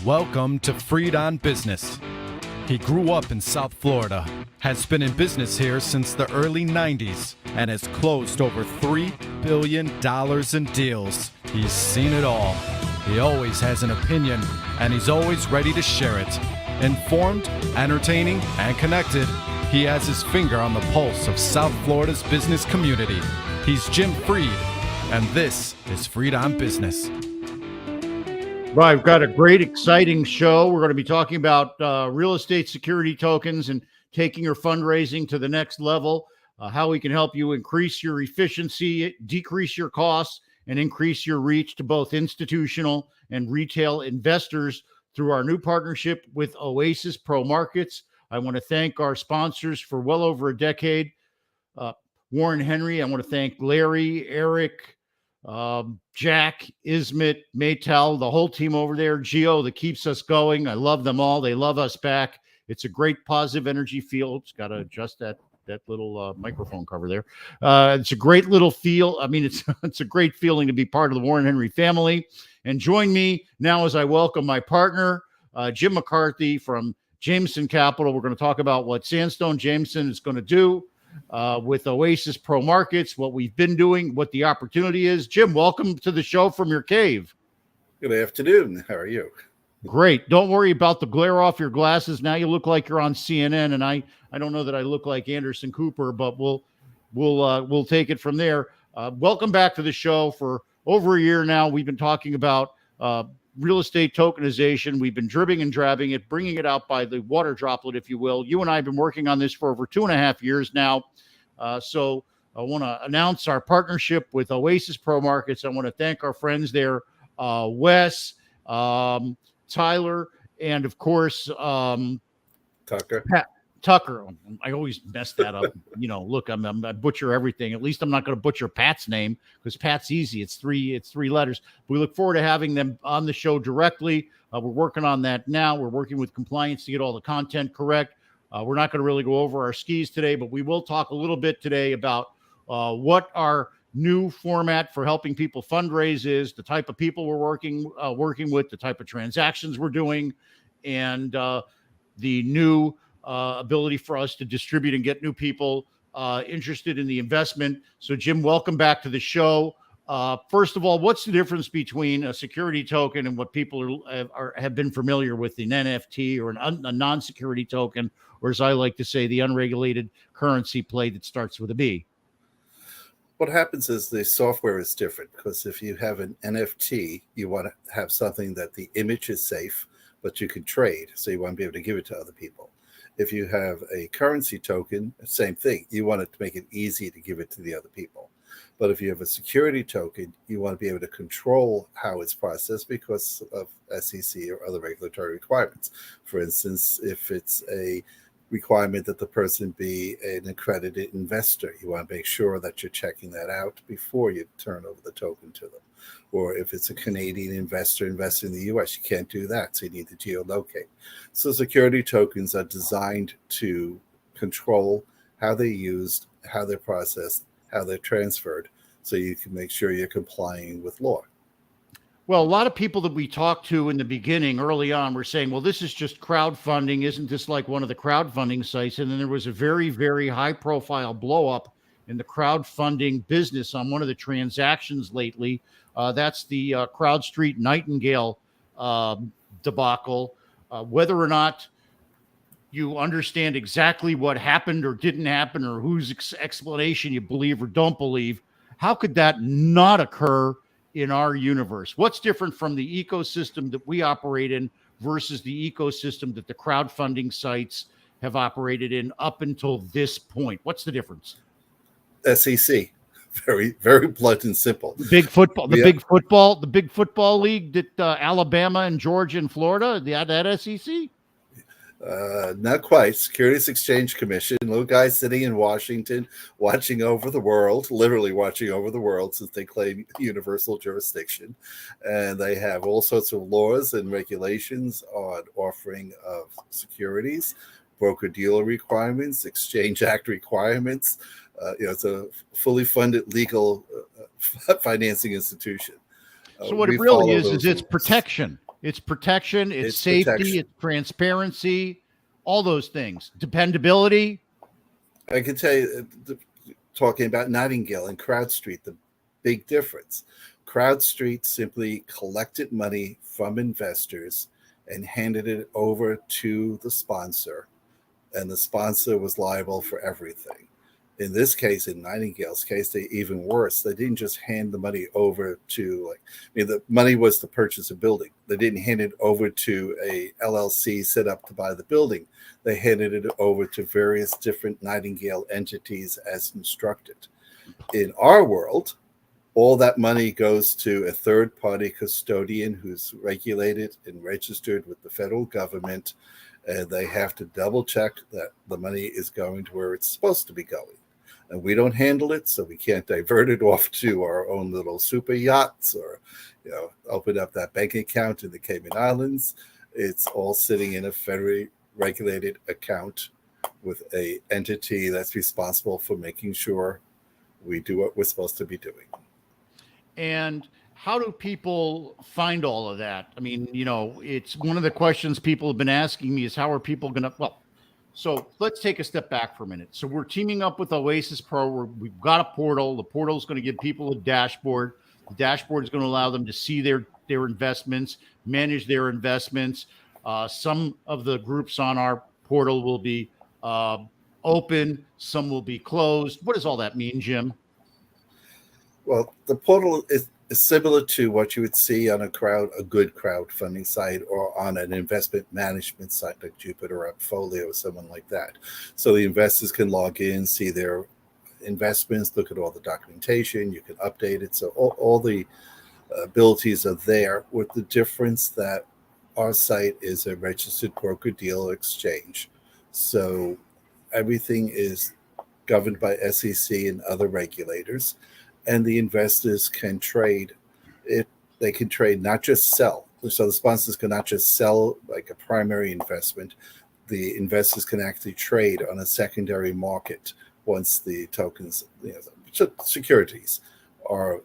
Welcome to Freed on Business. He grew up in South Florida, has been in business here since the early 90s, and has closed over $3 billion in deals. He's seen it all. He always has an opinion, and he's always ready to share it. Informed, entertaining, and connected, he has his finger on the pulse of South Florida's business community. He's Jim Freed, and this is Freed on Business. Well, I've got a great, exciting show. We're going to be talking about real estate security tokens and taking your fundraising to the next level, how we can help you increase your efficiency, decrease your costs, and increase your reach to both institutional and retail investors through our new partnership with Oasis Pro Markets. I want to thank our sponsors for well over a decade. Warren Henry, I want to thank Larry, Eric, Jack, Ismet, Maytel, the whole team over there, Gio, that keeps us going. I love them all. They love us back. It's a great positive energy feel. It's got to adjust that little microphone cover there. It's a great little feel. I mean, it's a great feeling to be part of the Warren Henry family. And join me now as I welcome my partner, Jim McCarthy from Jameson Capital. We're going to talk about what Sandstone Jameson is going to do with Oasis Pro Markets, what we've been doing, what the opportunity is. Jim, welcome to the show from your cave. Good afternoon. How are you? Great. Don't worry about the glare off your glasses. Now you look like you're on CNN, and I don't know that I look like Anderson Cooper, but we'll take it from there. Welcome back to the show. For over a year now, we've been talking about real estate tokenization. We've been dribbing and drabbing it, bringing it out by the water droplet, if you will. You and I have been working on this for over 2.5 years now. So I want to announce our partnership with Oasis Pro Markets. I want to thank our friends there, Wes, Tyler, and of course, Tucker. Tucker. I always mess that up. Look, I butcher everything. At least I'm not going to butcher Pat's name, because Pat's easy. It's three letters. We look forward to having them on the show directly. We're working on that now. We're working with compliance to get all the content correct. We're not going to really go over our skis today, but we will talk a little bit today about what our new format for helping people fundraise is, the type of people we're working with, the type of transactions we're doing, and the new ability for us to distribute and get new people interested in the investment. So, Jim, welcome back to the show. First of all, what's the difference between a security token and what people have been familiar with, an NFT or a non-security token, or as I like to say, the unregulated currency play that starts with a B? What happens is the software is different, because if you have an NFT, you want to have something that the image is safe, but you can trade. So you want to be able to give it to other people. If you have a currency token, same thing. You want it to make it easy to give it to the other people. But if you have a security token, you want to be able to control how it's processed because of SEC or other regulatory requirements. For instance, if it's a requirement that the person be an accredited investor, you want to make sure that you're checking that out before you turn over the token to them. Or if it's a Canadian investor investing in the US, you can't do that. So you need to geolocate. So security tokens are designed to control how they're used, how they're processed, how they're transferred, so you can make sure you're complying with law. Well, a lot of people that we talked to in the beginning, early on, were saying, well, this is just crowdfunding. Isn't this like one of the crowdfunding sites? And then there was a very, very high profile blow up in the crowdfunding business on one of the transactions lately. That's the CrowdStreet Nightingale debacle. Whether or not you understand exactly what happened or didn't happen, or whose explanation you believe or don't believe, how could that not occur in our universe? What's different from the ecosystem that we operate in versus the ecosystem that the crowdfunding sites have operated in up until this point? What's the difference? SEC. Very, very blunt and simple. The big football league that Alabama and Georgia and Florida, that SEC? Not quite. Securities Exchange Commission, little guy sitting in Washington, watching over the world, literally watching over the world, since they claim universal jurisdiction. And they have all sorts of laws and regulations on offering of securities, broker-dealer requirements, Exchange Act requirements. It's a fully funded legal financing institution. So what it really is it's protection. It's protection, it's It's safety, protection. it's transparency, all those things. Dependability. I can tell you, talking about Nightingale and Crowd Street, the big difference. Crowd Street simply collected money from investors and handed it over to the sponsor, and the sponsor was liable for everything. In this case, in Nightingale's case, they even worse. They didn't just hand the money over to the money was to purchase a building. They didn't hand it over to a LLC set up to buy the building. They handed it over to various different Nightingale entities as instructed. In our world, all that money goes to a third-party custodian who's regulated and registered with the federal government, and they have to double check that the money is going to where it's supposed to be going. And we don't handle it, so we can't divert it off to our own little super yachts or, open up that bank account in the Cayman Islands. It's all sitting in a federally regulated account with a entity that's responsible for making sure we do what we're supposed to be doing. And how do people find all of that? I mean, it's one of the questions people have been asking me is how are people going to, so let's take a step back for a minute. So we're teaming up with Oasis Pro. We've got a portal. The portal is going to give people a dashboard. The dashboard is going to allow them to see their investments, manage their investments. Some of the groups on our portal will be open. Some will be closed. What does all that mean, Jim? Well, the portal is similar to what you would see on a good crowdfunding site or on an investment management site like Jupiter Portfolio or someone like that. So the investors can log in, see their investments, look at all the documentation, you can update it. So all the abilities are there, with the difference that our site is a registered broker-dealer exchange. So everything is governed by SEC and other regulators. And the investors can trade it. They can trade, not just sell. So the sponsors can not just sell like a primary investment. The investors can actually trade on a secondary market once the tokens, securities are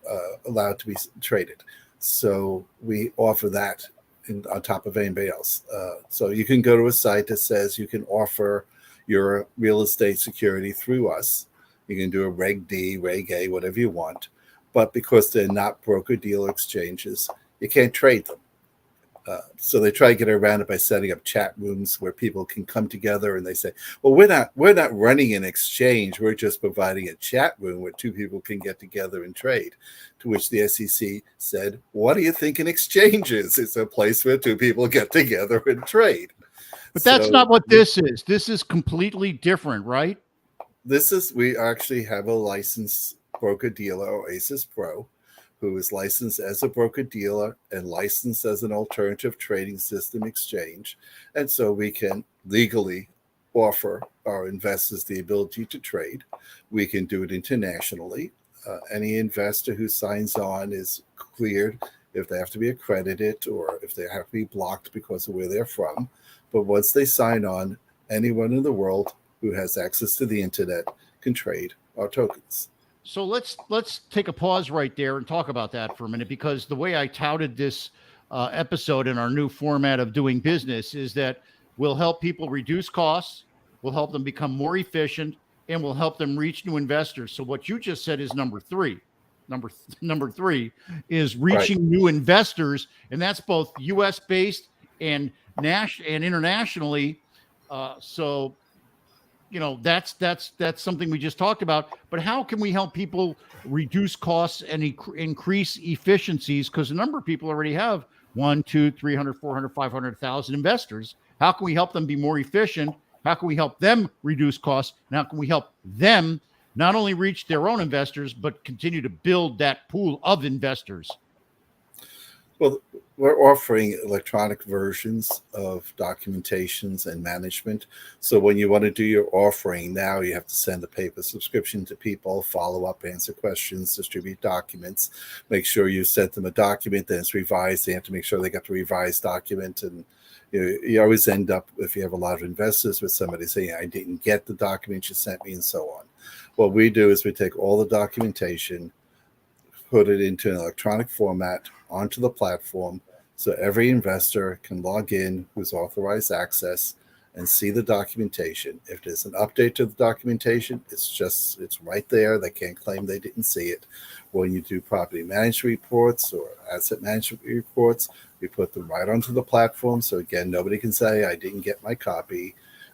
allowed to be traded. So we offer that on top of anybody else. So you can go to a site that says you can offer your real estate security through us. You can do a Reg D, Reg A, whatever you want. But because they're not broker-dealer exchanges, you can't trade them. So they try to get around it by setting up chat rooms where people can come together and they say, well, we're not running an exchange. We're just providing a chat room where two people can get together and trade. To which the SEC said, what do you think an exchange is? It's a place where two people get together and trade. But that's not what this is. This is completely different, right? We actually have a licensed broker-dealer, Oasis Pro, who is licensed as a broker-dealer and licensed as an alternative trading system exchange. And so we can legally offer our investors the ability to trade. We can do it internationally. Any investor who signs on is cleared if they have to be accredited or if they have to be blocked because of where they're from. But once they sign on, anyone in the world who has access to the internet can trade our tokens. So let's take a pause right there and talk about that for a minute, because the way I touted this episode in our new format of doing business is that we'll help people reduce costs, we'll help them become more efficient, and we'll help them reach new investors. So what you just said is number three. Number three is reaching new investors, and that's both U.S. based and internationally. So that's something we just talked about. But how can we help people reduce costs and increase efficiencies? Because a number of people already have 1, 2, 300, 400, 500,000 investors. How can we help them be more efficient? How can we help them reduce costs? And how can we help them not only reach their own investors, but continue to build that pool of investors? Well, we're offering electronic versions of documentations and management. So when you want to do your offering now, you have to send a paper subscription to people, follow up, answer questions, distribute documents, make sure you sent them a document, then it's revised. They have to make sure they got the revised document. And you always end up, if you have a lot of investors, with somebody saying, I didn't get the document you sent me, and so on. What we do is we take all the documentation, put it into an electronic format onto the platform So every investor can log in who's authorized access and see the documentation. If there's an update to the documentation, it's right there. They can't claim they didn't see it. When you do property management reports or asset management reports, we put them right onto the platform. So again, nobody can say, I didn't get my copy.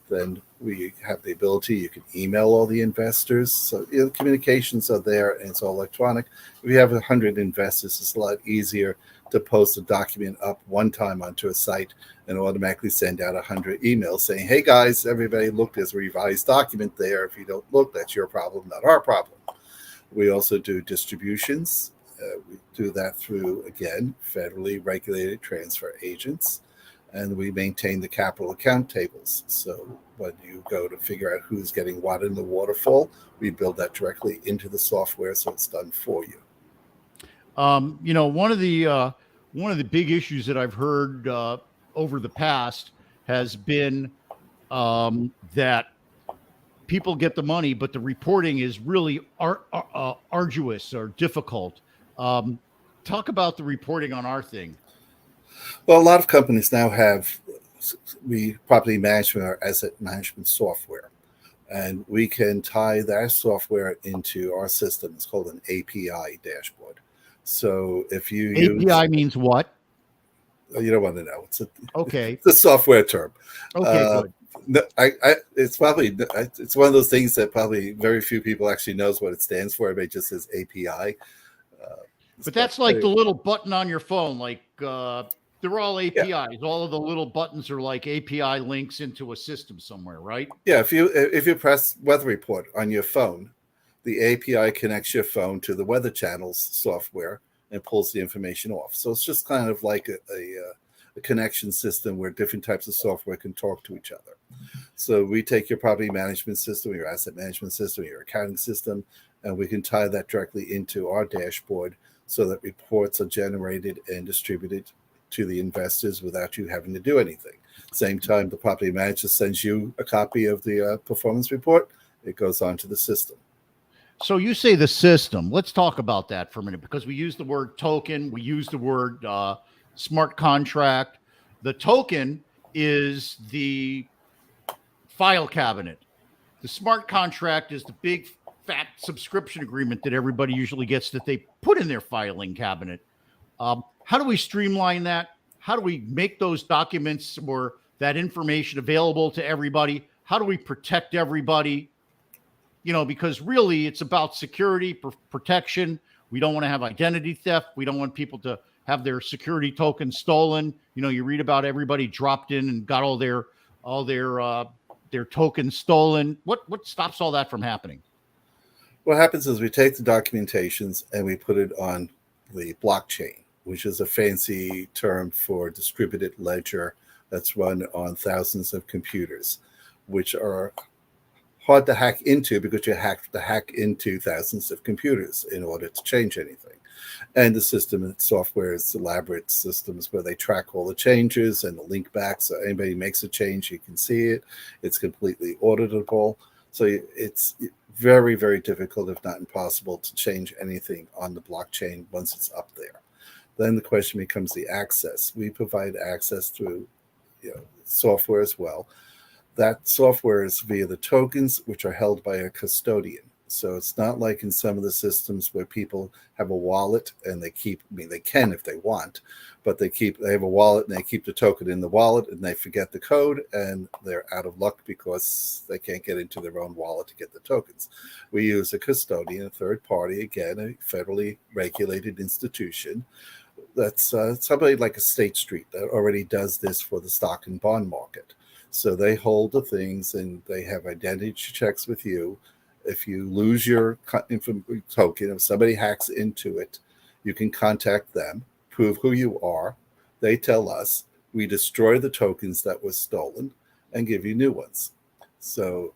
Then we have the ability, you can email all the investors. So communications are there and it's all electronic. If you have 100 investors, it's a lot easier to post a document up one time onto a site and automatically send out 100 emails saying, hey guys, everybody look, there's a revised document there. If you don't look, that's your problem, not our problem. We also do distributions. We do that through, again, federally regulated transfer agents. And we maintain the capital account tables. So when you go to figure out who's getting what in the waterfall, we build that directly into the software, so it's done for you. One of the big issues that I've heard over the past has been that people get the money, but the reporting is really arduous or difficult. Talk about the reporting on our thing. Well, a lot of companies now have property management or asset management software, and we can tie that software into our system. It's called an API dashboard. So if you API means what? You don't want to know. Okay. It's a software term. Okay, good. It's one of those things that probably very few people actually knows what it stands for. It just says API. But that's like the little button on your phone. Like they're all APIs. Yeah. All of the little buttons are like API links into a system somewhere, right? Yeah. If you press weather report on your phone, the API connects your phone to the Weather Channel's software and pulls the information off. So it's just kind of like a connection system where different types of software can talk to each other. So we take your property management system, your asset management system, your accounting system, and we can tie that directly into our dashboard so that reports are generated and distributed to the investors without you having to do anything. Same time, the property manager sends you a copy of the performance report. It goes onto the system. So you say the system. Let's talk about that for a minute, because we use the word token. We use the word smart contract. The token is the file cabinet. The smart contract is the big fat subscription agreement that everybody usually gets that they put in their filing cabinet. How do we streamline that? How do we make those documents or that information available to everybody? How do we protect everybody? Because really it's about security, protection. We don't want to have identity theft. We don't want people to have their security tokens stolen. You read about everybody dropped in and got all their tokens stolen. What stops all that from happening? What happens is we take the documentations and we put it on the blockchain, which is a fancy term for distributed ledger that's run on thousands of computers, which are hard to hack into because you have to hack into thousands of computers in order to change anything. And the system and software is elaborate systems where they track all the changes and the link back. So anybody makes a change, you can see it. It's completely auditable. So it's very, very difficult, if not impossible, to change anything on the blockchain once it's up there. Then the question becomes the access. We provide access through software as well. That software is via the tokens, which are held by a custodian. So it's not like in some of the systems where people have a wallet and they can if they want, but they have a wallet and they keep the token in the wallet and they forget the code and they're out of luck because they can't get into their own wallet to get the tokens. We use a custodian, a third party, again, a federally regulated institution. That's somebody like a State Street that already does this for the stock and bond market. So they hold the things and they have identity checks with you. If you lose your token, if somebody hacks into it, you can contact them, prove who you are. They tell us, we destroy the tokens that was stolen and give you new ones. So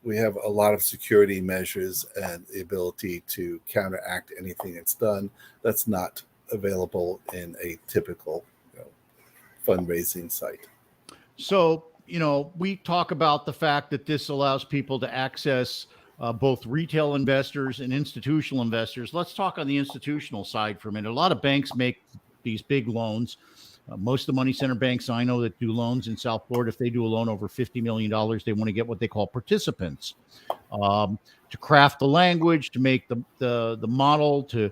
we have a lot of security measures and the ability to counteract anything that's done that's not available in a typical fundraising site. So, we talk about the fact that this allows people to access both retail investors and institutional investors. Let's talk on the institutional side for a minute. A lot of banks make these big loans. Most of the money center banks I know that do loans in South Florida, if they do a loan over $50 million, they want to get what they call participants, to craft the language, to make the model, to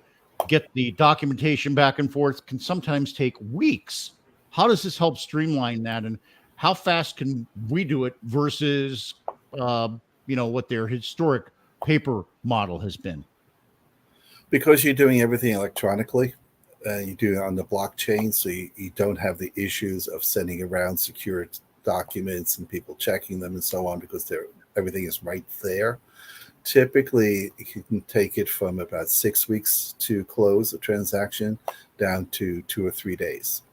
get the documentation back and forth can sometimes take weeks. How does this help streamline that? And how fast can we do it versus, what their historic paper model has been? Because you're doing everything electronically, you do it on the blockchain, so you don't have the issues of sending around secure documents and people checking them and so on, because everything is right there. Typically, you can take it from about 6 weeks to close a transaction down to 2 or 3 days.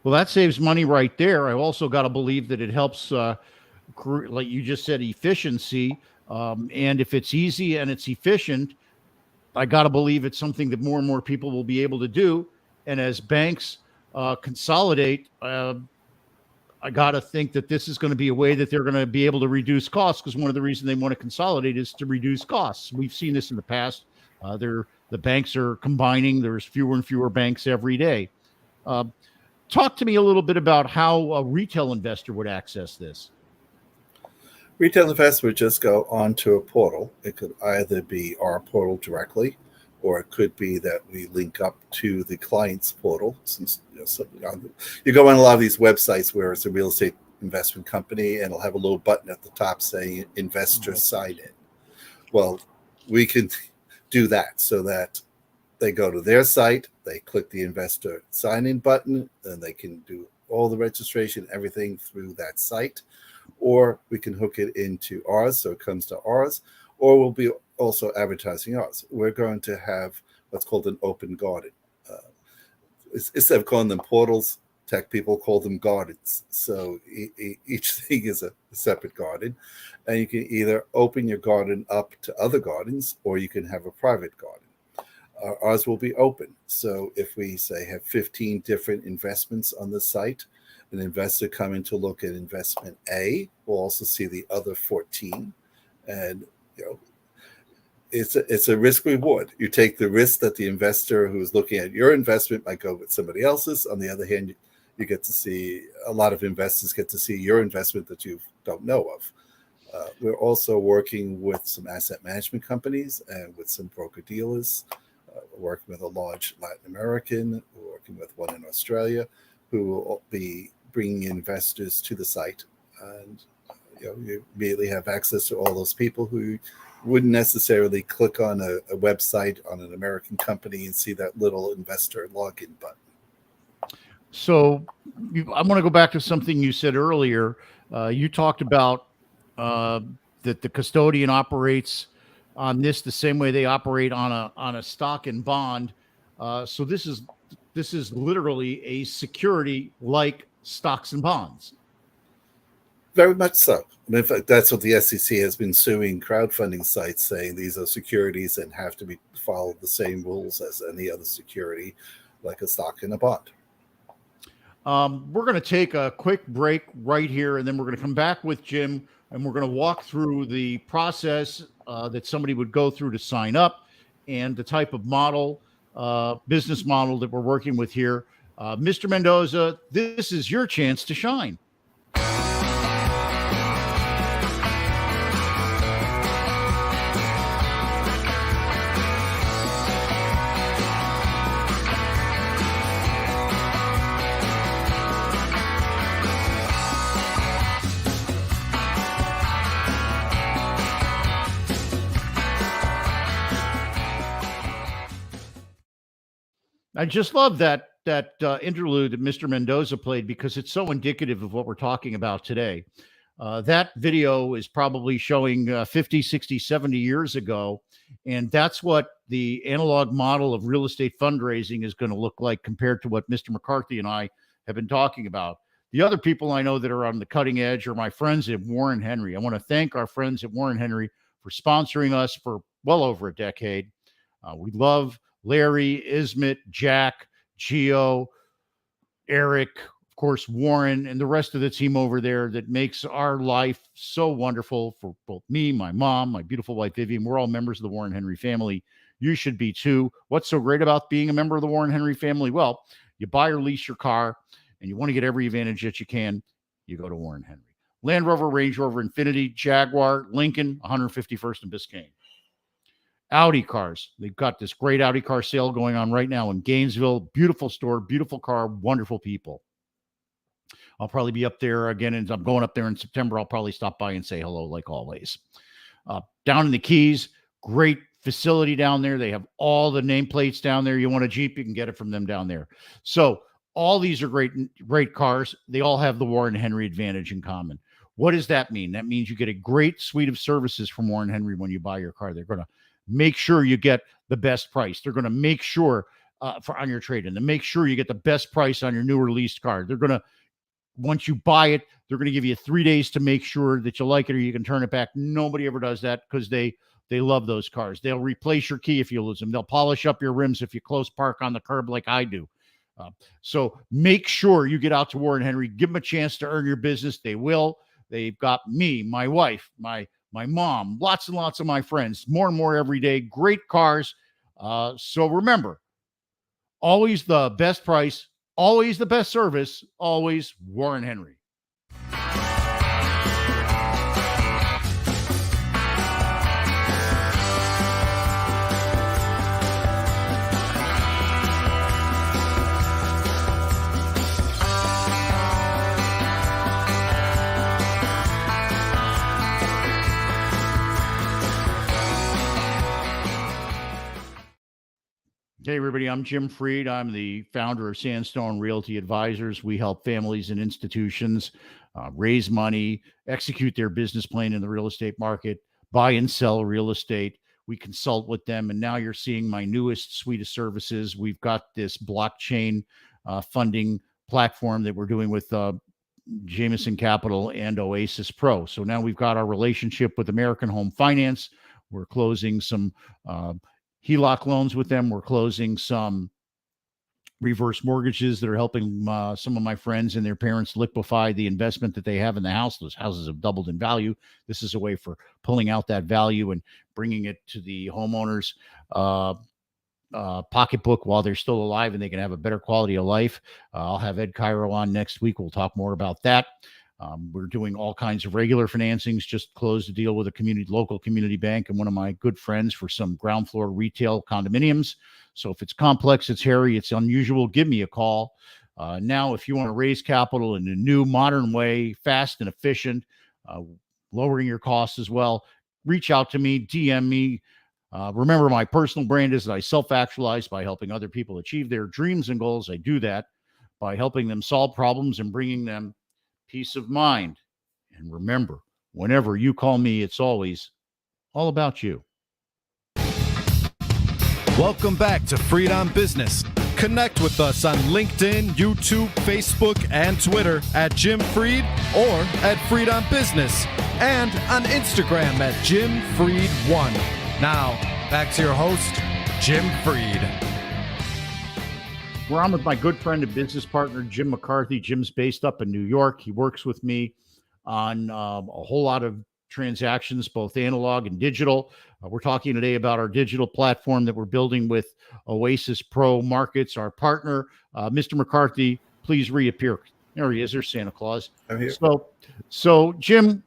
Well, that saves money right there. I also got to believe that it helps, like you just said, efficiency. And if it's easy and it's efficient, I got to believe it's something that more and more people will be able to do. And as banks consolidate, I got to think that this is going to be a way that they're going to be able to reduce costs, because one of the reasons they want to consolidate is to reduce costs. We've seen this in the past. The banks are combining. There's fewer and fewer banks every day. Talk to me a little bit about how a retail investor would access this. Retail investor would just go onto a portal. It could either be our portal directly, or it could be that we link up to the client's portal. Since you go on a lot of these websites where it's a real estate investment company, and it'll have a little button at the top saying "Investor Sign In." Well, we can do that so that they go to their site, they click the Investor Sign In button, and they can do all the registration, everything through that site. Or we can hook it into ours, so it comes to ours, or we'll be also advertising ours. We're going to have what's called an open garden. Instead of calling them portals, tech people call them gardens. So each thing is a separate garden, and you can either open your garden up to other gardens, or you can have a private garden. Ours will be open. So if we say have 15 different investments on the site, an investor coming to look at investment A will also see the other 14. And it's a risk reward. You take the risk that the investor who's looking at your investment might go with somebody else's. On the other hand, you get to see, a lot of investors get to see your investment that you don't know of. We're also working with some asset management companies and with some broker dealers. We're working with a large Latin American. We're working with one in Australia, who will be bringing investors to the site, and you immediately have access to all those people who wouldn't necessarily click on a website on an American company and see that little investor login button. So I want to go back to something you said earlier. You talked about that the custodian operates on this the same way they operate on a stock and bond. So this is literally a security like stocks and bonds. Very much so. In fact, that's what the SEC has been suing crowdfunding sites, saying these are securities and have to be followed the same rules as any other security, like a stock and a bond. We're going to take a quick break right here, and then we're going to come back with Jim, and we're going to walk through the process that somebody would go through to sign up, and the type of model, business model that we're working with here. Mr. Mendoza, this is your chance to shine. I just love that interlude that Mr. Mendoza played, because it's so indicative of what we're talking about today. That video is probably showing 50, 60, 70 years ago. And that's what the analog model of real estate fundraising is going to look like compared to what Mr. McCarthy and I have been talking about. The other people I know that are on the cutting edge are my friends at Warren Henry. I want to thank our friends at Warren Henry for sponsoring us for well over a decade. We love Larry, Ismet, Jack, Gio, Eric, of course, Warren, and the rest of the team over there that makes our life so wonderful for both me, my mom, my beautiful wife, Vivian. We're all members of the Warren Henry family. You should be too. What's so great about being a member of the Warren Henry family? Well, you buy or lease your car, and you want to get every advantage that you can, you go to Warren Henry. Land Rover, Range Rover, Infiniti, Jaguar, Lincoln, 151st and Biscayne. Audi cars. They've got this great Audi car sale going on right now in Gainesville. Beautiful store, beautiful car, wonderful people. I'll probably be up there again, and I'm going up there in September. I'll probably stop by and say hello, like always. Down in the Keys, great facility down there. They have all the nameplates down there. You want a Jeep, you can get it from them down there. So all these are great cars. They all have the Warren Henry advantage in common. What does that mean? That means you get a great suite of services from Warren Henry when you buy your car. They're going to make sure you get the best price. They're going to make sure on your trade-in, to make sure you get the best price on your new or leased car. They're going to, once you buy it, they're going to give you 3 days to make sure that you like it or you can turn it back. Nobody ever does that because they love those cars. They'll replace your key if you lose them. They'll polish up your rims if you close park on the curb like I do. So make sure you get out to Warren Henry. Give them a chance to earn your business. They will. They've got me, my wife, my mom, lots and lots of my friends, more and more every day. Great cars. So remember, always the best price, always the best service, always Warren Henry. Hey, everybody, I'm Jim Freed. I'm the founder of Sandstone Realty Advisors. We help families and institutions raise money, execute their business plan in the real estate market, buy and sell real estate. We consult with them. And now you're seeing my newest suite of services. We've got this blockchain funding platform that we're doing with Jameson Capital and Oasis Pro. So now we've got our relationship with American Home Finance. We're closing some HELOC loans with them. We're closing some reverse mortgages that are helping some of my friends and their parents liquefy the investment that they have in the house. Those houses have doubled in value. This is a way for pulling out that value and bringing it to the homeowners' pocketbook while they're still alive and they can have a better quality of life. I'll have Ed Cairo on next week. We'll talk more about that. We're doing all kinds of regular financings. Just closed a deal with a local community bank and one of my good friends for some ground floor retail condominiums. So if it's complex, it's hairy, it's unusual, give me a call. Now, if you want to raise capital in a new modern way, fast and efficient, lowering your costs as well, reach out to me, DM me. Remember, my personal brand is that I self-actualize by helping other people achieve their dreams and goals. I do that by helping them solve problems and bringing them peace of mind. And remember, whenever you call me, it's always all about you. Welcome back to Freed on Business. Connect with us on LinkedIn, YouTube, Facebook, and Twitter at Jim Freed or at Freed on Business, and on Instagram at Jim Freed1. Now, back to your host, Jim Freed. Where I'm with my good friend and business partner, Jim McCarthy. Jim's based up in New York. He works with me on a whole lot of transactions, both analog and digital. We're talking today about our digital platform that we're building with Oasis Pro Markets, our partner. Mr. McCarthy, please reappear. There he is. There's Santa Claus. I'm here. So Jim,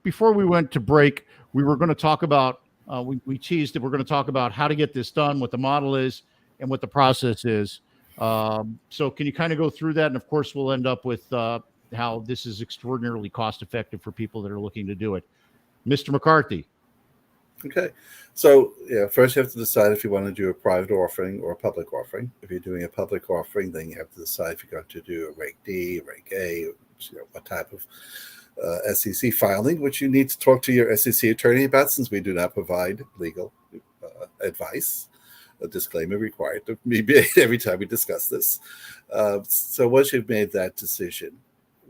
before we went to break, we were going to talk about, we teased that we're going to talk about how to get this done, what the model is, and what the process is. So can you kind of go through that? And of course, we'll end up with how this is extraordinarily cost effective for people that are looking to do it. Mr. McCarthy. Okay. So first you have to decide if you want to do a private offering or a public offering. If you're doing a public offering, then you have to decide if you're going to do a Reg D, a Reg A, what type of SEC filing, which you need to talk to your SEC attorney about, since we do not provide legal advice. A disclaimer required to be made every time we discuss this. So once you've made that decision,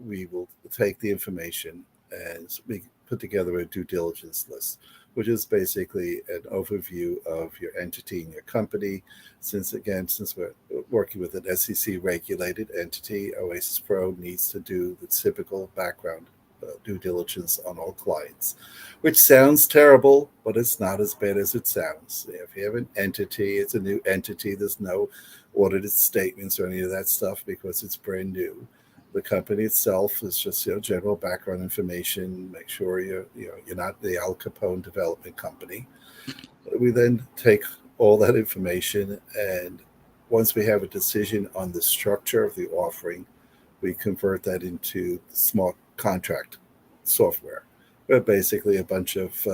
we will take the information and we put together a due diligence list, which is basically an overview of your entity and your company. Since we're working with an SEC regulated entity, Oasis Pro needs to do the typical background due diligence on all clients, which sounds terrible, but it's not as bad as it sounds. If you have an entity, it's a new entity. There's no audited statements or any of that stuff because it's brand new. The company itself is just general background information. Make sure you're not the Al Capone development company. We then take all that information, and once we have a decision on the structure of the offering, we convert that into smart contract software. Where basically a bunch of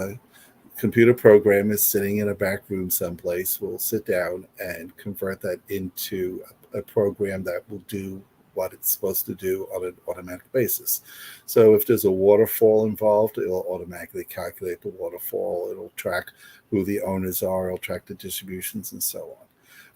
computer programmers sitting in a back room someplace will sit down and convert that into a program that will do what it's supposed to do on an automatic basis. So if there's a waterfall involved, it'll automatically calculate the waterfall. It'll track who the owners are. It'll track the distributions and so on.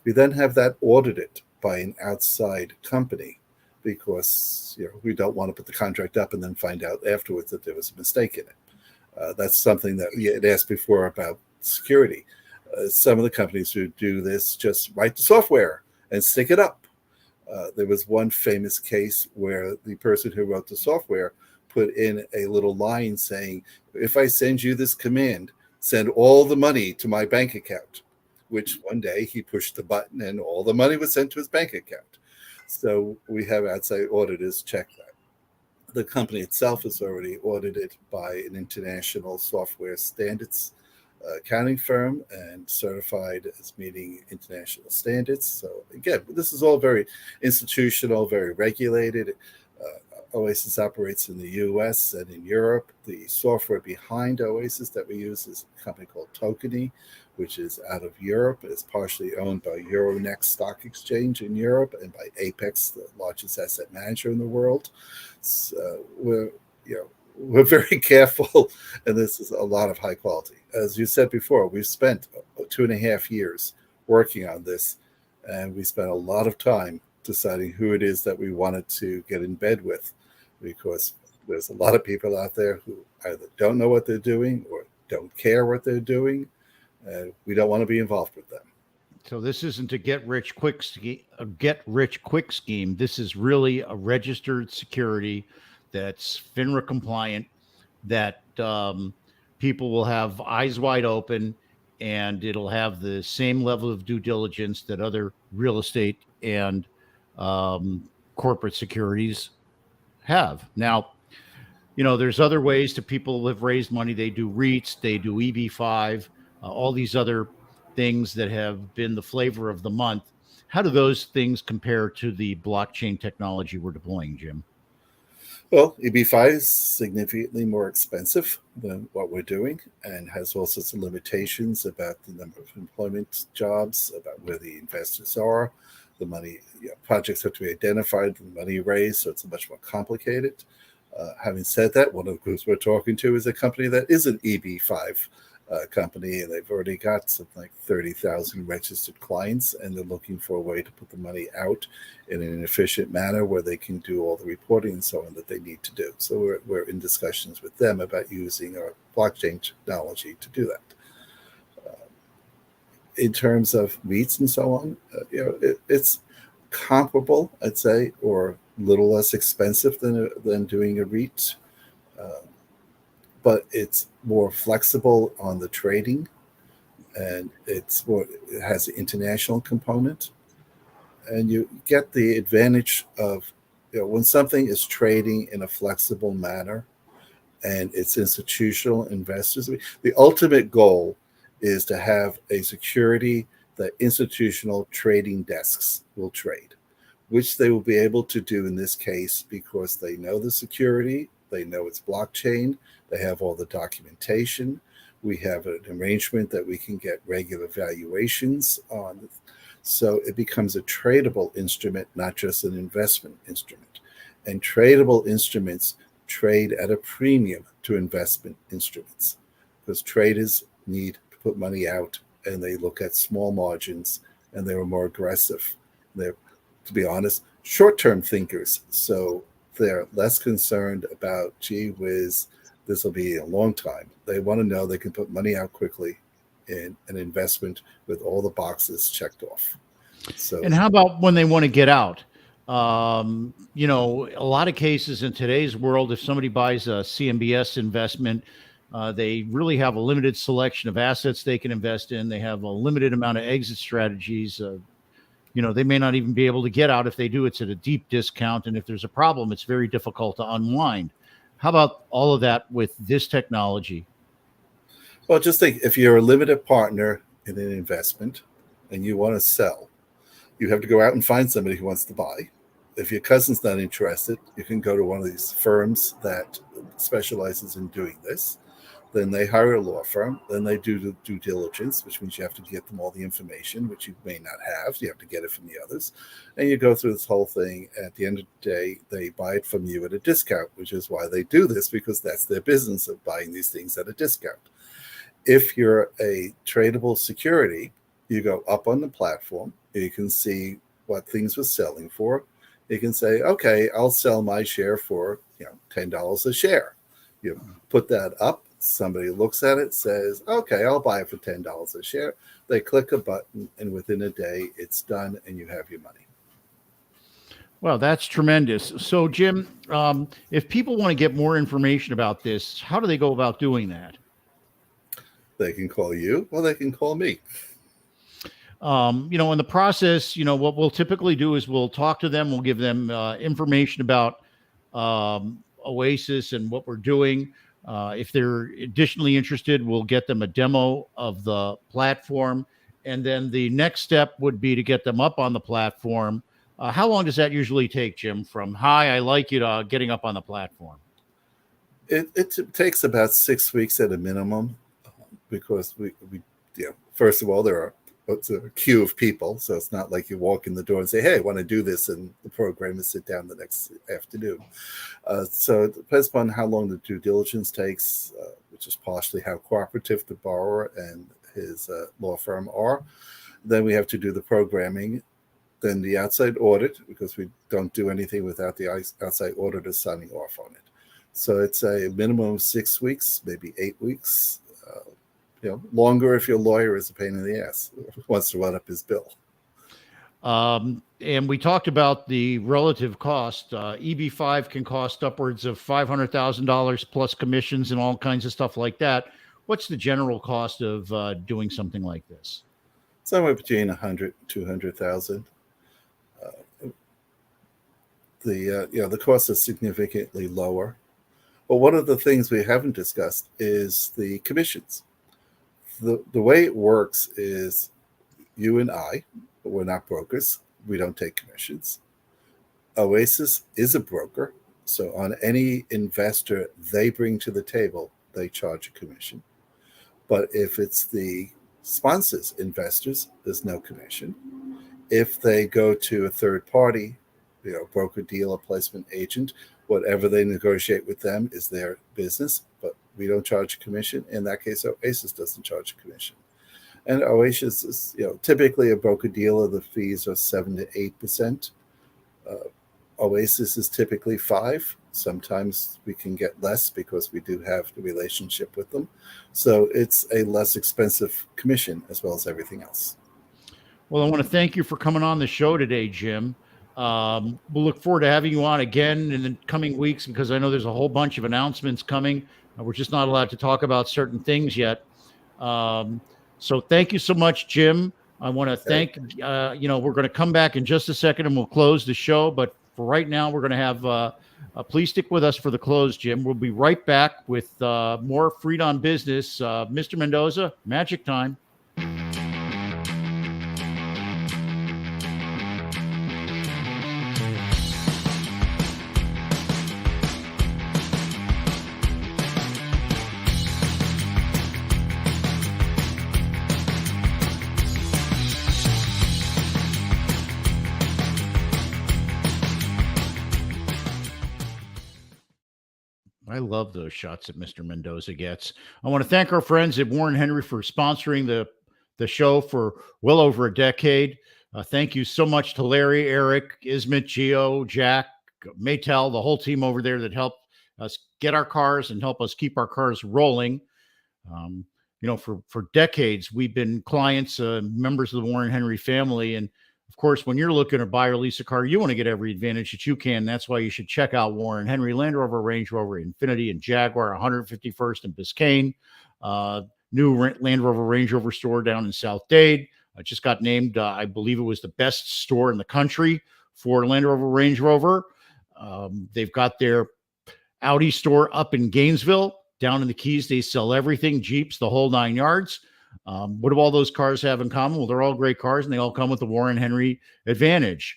We then have that audited by an outside company because we don't want to put the contract up and then find out afterwards that there was a mistake in it. That's something that you had asked before about security. Some of the companies who do this just write the software and stick it up. There was one famous case where the person who wrote the software put in a little line saying, if I send you this command, send all the money to my bank account, which one day he pushed the button and all the money was sent to his bank account. So we have outside auditors check that. The company itself is already audited by an international software standards accounting firm and certified as meeting international standards. So again, this is all very institutional, very regulated. Oasis operates in the US and in Europe. The software behind Oasis that we use is a company called Tokeny, which is out of Europe. It's partially owned by Euronext Stock Exchange in Europe and by Apex, the largest asset manager in the world. So we're very careful, and this is a lot of high quality. As you said before, we've spent 2.5 years working on this, and we spent a lot of time deciding who it is that we wanted to get in bed with, because there's a lot of people out there who either don't know what they're doing or don't care what they're doing. We don't want to be involved with them. So this isn't a get rich quick scheme. This is really a registered security that's FINRA compliant, that people will have eyes wide open, and it'll have the same level of due diligence that other real estate and corporate securities have. Now, there's other ways to people have raised money. They do REITs, they do EB5, all these other things that have been the flavor of the month. How do those things compare to the blockchain technology we're deploying, Jim? Well, EB5 is significantly more expensive than what we're doing and has all sorts of limitations about the number of employment jobs, about where the investors are, the money, projects have to be identified, the money raised, so it's much more complicated. Having said that, one of the groups we're talking to is a company that is an EB5 company, and they've already got something like 30,000 registered clients, and they're looking for a way to put the money out in an efficient manner where they can do all the reporting and so on that they need to do. So we're in discussions with them about using our blockchain technology to do that. In terms of REITs and so on, it's comparable, I'd say, or a little less expensive than doing a REIT. But it's more flexible on the trading, and it has an international component. And you get the advantage of, when something is trading in a flexible manner and it's institutional investors. The ultimate goal is to have a security that institutional trading desks will trade, which they will be able to do in this case because they know the security, they know it's blockchain, they have all the documentation. We have an arrangement that we can get regular valuations on. So it becomes a tradable instrument, not just an investment instrument. And tradable instruments trade at a premium to investment instruments because traders need to put money out, and they look at small margins, and they were more aggressive. They're, to be honest, short-term thinkers. So they're less concerned about, gee whiz, this will be a long time. They want to know they can put money out quickly in an investment with all the boxes checked off. So, and how about when they want to get out? A lot of cases in today's world, if somebody buys a CMBS investment, they really have a limited selection of assets they can invest in. They have a limited amount of exit strategies. they may not even be able to get out. If they do, it's at a deep discount. And if there's a problem, it's very difficult to unwind. How about all of that with this technology? Well, just think, if you're a limited partner in an investment and you want to sell, you have to go out and find somebody who wants to buy. If your cousin's not interested, you can go to one of these firms that specializes in doing this. Then they hire a law firm. Then they do the due diligence, which means you have to get them all the information, which you may not have. You have to get it from the others. And you go through this whole thing. At the end of the day, they buy it from you at a discount, which is why they do this, because that's their business of buying these things at a discount. If you're a tradable security, you go up on the platform. You can see what things were selling for. You can say, okay, I'll sell my share for $10 a share. You put that up. Somebody looks at it, says, okay, I'll buy it for $10 a share. They click a button, and within a day, it's done, and you have your money. Well, that's tremendous. So, Jim, if people want to get more information about this, how do they go about doing that? They can call you, or they can call me. In the process, what we'll typically do is we'll talk to them. We'll give them information about Oasis and what we're doing. If they're additionally interested, we'll get them a demo of the platform. And then the next step would be to get them up on the platform. How long does that usually take, Jim, from hi, I like you, to getting up on the platform? It takes about 6 weeks at a minimum, because we first of all, it's a queue of people. So it's not like you walk in the door and say, hey, I want to do this, and the program is sit down the next afternoon. So it depends upon how long the due diligence takes, which is partially how cooperative the borrower and his law firm are. Then we have to do the programming, then the outside audit, because we don't do anything without the outside auditor signing off on it. So it's a minimum of 6 weeks, maybe 8 weeks. Longer if your lawyer is a pain in the ass, wants to run up his bill. And we talked about the relative cost. EB5 can cost upwards of $500,000 plus commissions and all kinds of stuff like that. What's the general cost of doing something like this? Somewhere between $100,000 and $200,000. The cost is significantly lower. But one of the things we haven't discussed is the commissions. The way it works is, you and I, we're not brokers. We don't take commissions. Oasis is a broker. So on any investor they bring to the table, they charge a commission. But if it's the sponsors, investors, there's no commission. If they go to a third party, broker, dealer, placement agent, whatever they negotiate with them is their business, but we don't charge a commission. In that case, Oasis doesn't charge a commission. And Oasis is, typically a broker dealer, the fees are 7 to 8%. Oasis is typically 5%. Sometimes we can get less because we do have the relationship with them. So it's a less expensive commission as well as everything else. Well, I want to thank you for coming on the show today, Jim. We'll look forward to having you on again in the coming weeks, because I know there's a whole bunch of announcements coming. We're just not allowed to talk about certain things yet. So thank you so much, Jim. I want to thank, we're going to come back in just a second and we'll close the show. But for right now, we're going to have, please stick with us for the close, Jim. We'll be right back with more Freed on Business. Mr. Mendoza, magic time. I love those shots that Mr. Mendoza gets. I want to thank our friends at Warren Henry for sponsoring the show for well over a decade. Thank you so much to Larry, Eric, Ismet, Gio, Jack, Maytel, the whole team over there that helped us get our cars and help us keep our cars rolling. For decades, we've been clients, members of the Warren Henry family. And of course, when you're looking to buy or lease a car, you want to get every advantage that you can. That's why you should check out Warren Henry, Land Rover, Range Rover, Infiniti, and Jaguar, 151st and Biscayne. New Land Rover, Range Rover store down in South Dade. Just got named, I believe it was the best store in the country for Land Rover, Range Rover. They've got their Audi store up in Gainesville. Down in the Keys, they sell everything, Jeeps, the whole 9 yards. What do all those cars have in common? Well, they're all great cars, and they all come with the Warren Henry Advantage.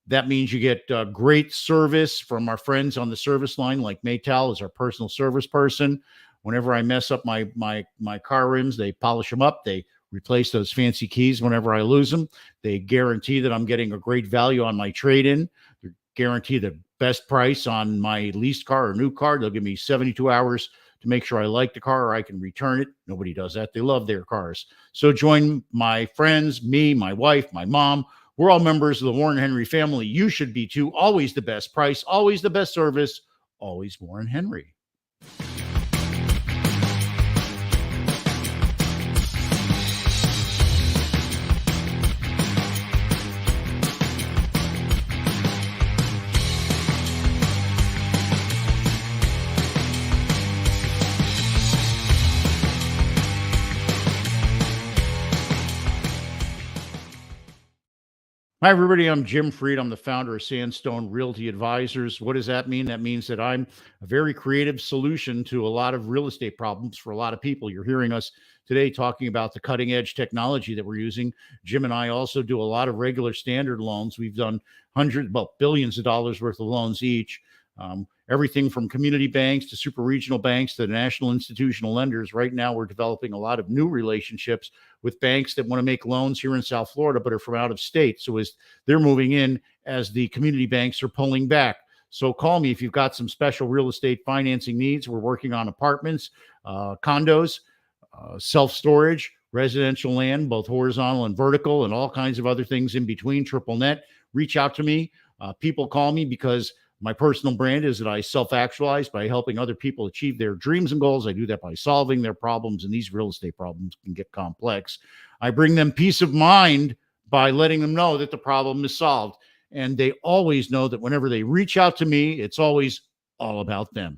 That means you get great service from our friends on the service line, like Maytal is our personal service person. Whenever I mess up my car rims, they polish them up. They replace those fancy keys whenever I lose them. They guarantee that I'm getting a great value on my trade-in. They guarantee the best price on my leased car or new car. They'll give me 72 hours to make sure I like the car or I can return it. Nobody does that. They love their cars. So join my friends, me, my wife, my mom. We're all members of the Warren Henry family. You should be too. Always the best price, always the best service, always Warren Henry. Hi, everybody. I'm Jim Freed. I'm the founder of Sandstone Realty Advisors. What does that mean? That means that I'm a very creative solution to a lot of real estate problems for a lot of people. You're hearing us today talking about the cutting edge technology that we're using. Jim and I also do a lot of regular standard loans. We've done billions of dollars worth of loans each. Everything from community banks to super regional banks to national institutional lenders. Right now, we're developing a lot of new relationships with banks that want to make loans here in South Florida, but are from out of state. So as they're moving in, as the community banks are pulling back. So call me if you've got some special real estate financing needs. We're working on apartments, condos, self-storage, residential land, both horizontal and vertical, and all kinds of other things in between. Triple net. Reach out to me. People call me because my personal brand is that I self-actualize by helping other people achieve their dreams and goals. I do that by solving their problems, and these real estate problems can get complex. I bring them peace of mind by letting them know that the problem is solved. And they always know that whenever they reach out to me, it's always all about them.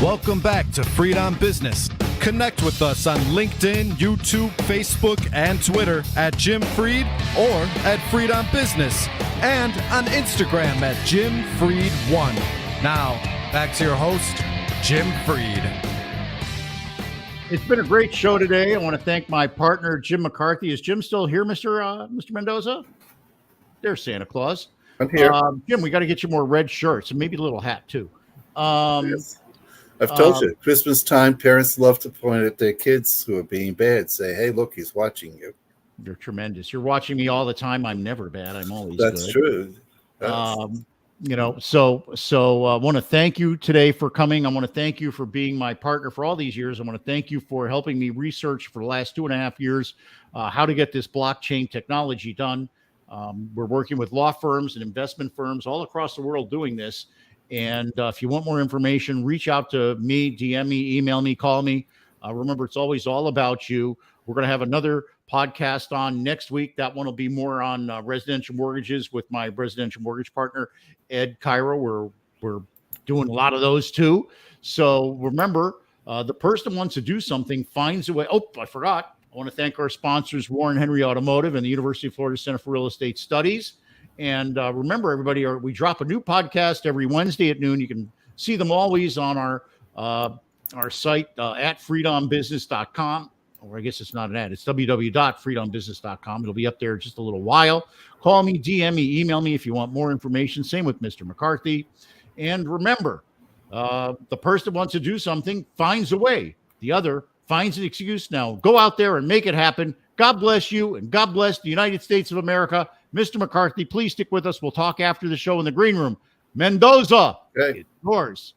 Welcome back to Freed on Business. Connect with us on LinkedIn, YouTube, Facebook, and Twitter at Jim Freed or at Freed on Business, and on Instagram at Jim Freed1. Now, back to your host, Jim Freed. It's been a great show today. I want to thank my partner, Jim McCarthy. Is Jim still here, Mr. Mendoza? There's Santa Claus. I'm here. Jim, we got to get you more red shirts and maybe a little hat, too. Yes. I've told you, Christmas time, parents love to point at their kids who are being bad, say, hey, look, he's watching you. You're tremendous. You're watching me all the time. I'm never bad. I'm always good. That's true. So I want to thank you today for coming. I want to thank you for being my partner for all these years. I want to thank you for helping me research for the last 2.5 years how to get this blockchain technology done. We're working with law firms and investment firms all across the world doing this. And if you want more information, reach out to me, DM me, email me, call me. Remember, it's always all about you. We're going to have another podcast on next week. That one will be more on residential mortgages with my residential mortgage partner, Ed Cairo. We're doing a lot of those too. So remember, the person who wants to do something finds a way. Oh, I forgot. I want to thank our sponsors, Warren Henry Automotive and the University of Florida Center for Real Estate Studies. And remember, everybody, we drop a new podcast every Wednesday at noon. You can see them always on our site at freedombusiness.com. Or I guess it's not an ad. It's www.freedombusiness.com. It'll be up there just a little while. Call me, DM me, email me if you want more information. Same with Mr. McCarthy. And remember, the person that wants to do something finds a way. The other finds an excuse. Now, go out there and make it happen. God bless you, and God bless the United States of America. Mr. McCarthy, please stick with us. We'll talk after the show in the green room. Mendoza, it's yours.